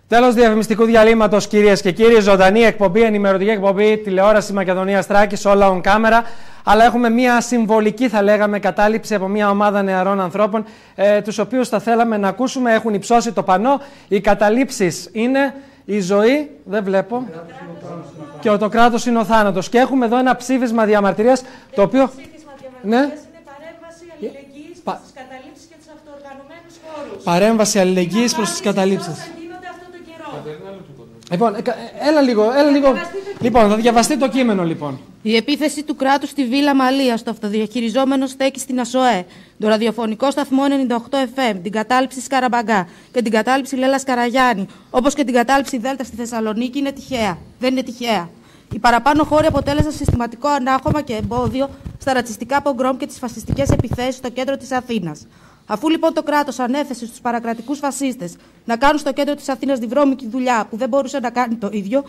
Τέλος διαφημιστικού διαλύματος, κυρίες και κύριοι. Ζωντανή εκπομπή, ενημερωτική εκπομπή, τηλεόραση Μακεδονίας Θράκης, όλα on camera. Αλλά έχουμε μια συμβολική, θα λέγαμε, κατάληψη από μια ομάδα νεαρών ανθρώπων, τους οποίους θα θέλαμε να ακούσουμε. Έχουν υψώσει το πανό. Οι καταλήψεις είναι η ζωή, δεν βλέπω, και το κράτος είναι ο θάνατος. Και έχουμε εδώ ένα ψήφισμα διαμαρτυρίας, το οποίο. Ναι. Είναι παρέμβαση αλληλεγγύης προς τις καταλήψεις και τους αυτοοργανωμένους χώρους. Παρέμβαση αλληλεγγύης προς τις καταλήψεις. Λοιπόν, έλα λίγο. Λοιπόν, θα διαβαστεί το κείμενο, λοιπόν. Η επίθεση του κράτους στη Βίλα Μαλία, στο αυτοδιαχειριζόμενο στέκι στην ΑΣΟΕ, το ραδιοφωνικό σταθμό 98 FM, την κατάληψη Σκαραμπαγκά και την κατάληψη Λέλας Καραγιάννη, όπως και την κατάληψη Δέλτα στη Θεσσαλονίκη, είναι τυχαία. Δεν είναι τυχαία. Οι παραπάνω χώροι αποτέλεσαν συστηματικό ανάχωμα και εμπόδιο στα ρατσιστικά πογκρόμ και τις φασιστικές επιθέσεις στο κέντρο της Αθήνας. Αφού λοιπόν το κράτος ανέθεσε στους παρακρατικούς φασίστες να κάνουν στο κέντρο της Αθήνας τη βρώμικη δουλειά που δεν μπορούσε να κάνει το ίδιο,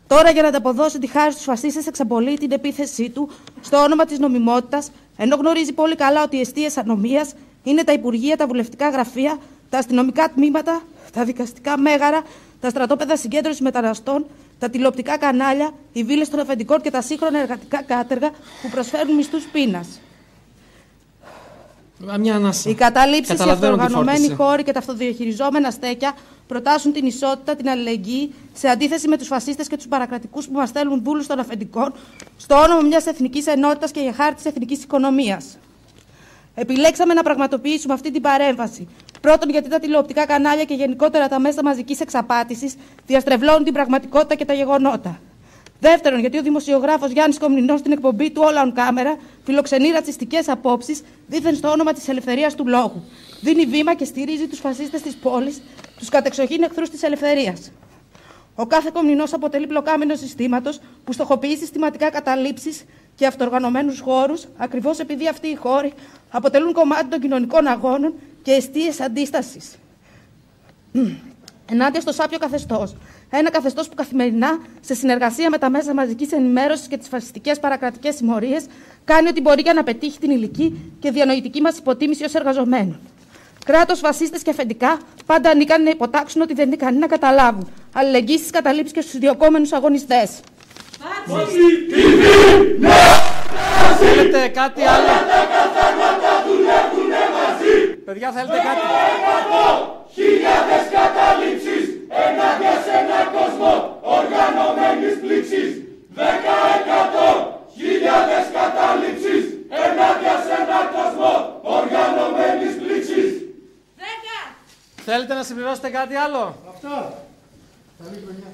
τώρα για να ανταποδώσει τη χάρη στους φασίστες εξαπολύει την επίθεσή του στο όνομα της νομιμότητας, ενώ γνωρίζει πολύ καλά ότι οι εστίες ανομίας είναι τα υπουργεία, τα βουλευτικά γραφεία, τα αστυνομικά τμήματα, τα δικαστικά μέγαρα, τα στρατόπεδα συγκέντρωσης μεταναστών, τα τηλεοπτικά κανάλια, οι βίλες των αφεντικών και τα σύγχρονα εργατικά κάτεργα που προσφέρουν μισθούς πείνας. Οι καταλήψεις, οι αυτοοργανωμένοι χώροι και τα αυτοδιαχειριζόμενα στέκια προτάσουν την ισότητα, την αλληλεγγύη, σε αντίθεση με τους φασίστες και τους παρακρατικούς που μας στέλνουν βούλους των αφεντικών, στο όνομα μιας εθνικής ενότητας και για χάρη της εθνικής οικονομίας. Επιλέξαμε να πραγματοποιήσουμε αυτή την παρέμβαση. Πρώτον, γιατί τα τηλεοπτικά κανάλια και γενικότερα τα μέσα μαζικής εξαπάτησης διαστρεβλώνουν την πραγματικότητα και τα γεγονότα. Δεύτερον, γιατί ο δημοσιογράφος Γιάννης Κομνηνός στην εκπομπή του Όλα on Camera φιλοξενεί ρατσιστικές απόψεις δήθεν στο όνομα της ελευθερίας του λόγου. Δίνει βήμα και στηρίζει τους φασίστες της πόλης, τους κατεξοχήν εχθρούς της ελευθερίας. Ο κάθε Κομνηνός αποτελεί πλοκάμενο συστήματος που στοχοποιεί συστηματικά καταλήψεις και αυτοοργανωμένους χώρους, ακριβώς επειδή αυτοί οι χώροι αποτελούν κομμάτι των κοινωνικών αγώνων και εστίες αντίστασης ενάντια στο σάπιο καθεστώς. Ένα καθεστώς που καθημερινά, σε συνεργασία με τα μέσα μαζικής ενημέρωσης και τις φασιστικές παρακρατικές συμμορίες, κάνει ό,τι μπορεί για να πετύχει την υλική και διανοητική μας υποτίμηση ως εργαζομένων. Κράτος, φασίστες και αφεντικά πάντα ανήκαν να υποτάξουν ότι δεν είναι ικανοί να καταλάβουν. Αλληλεγγύη στις καταλήψεις και στους διοκόμενους αγωνιστές. Θέλετε κάτι άλλο? Όλα τα καθάρματα δουλεύουνε μαζί. Παιδιά, θέλετε κάτι? Χιλιάδες καταλήψεις ενάντια σε ένα κόσμο οργανωμένης πλήξης. 10% χιλιάδες καταλήψεις ενάντια σε ένα κόσμο οργανωμένης πλήξης. 10. Θέλετε να συμπληρώσετε κάτι άλλο? Αυτό. Καλή χρονιά.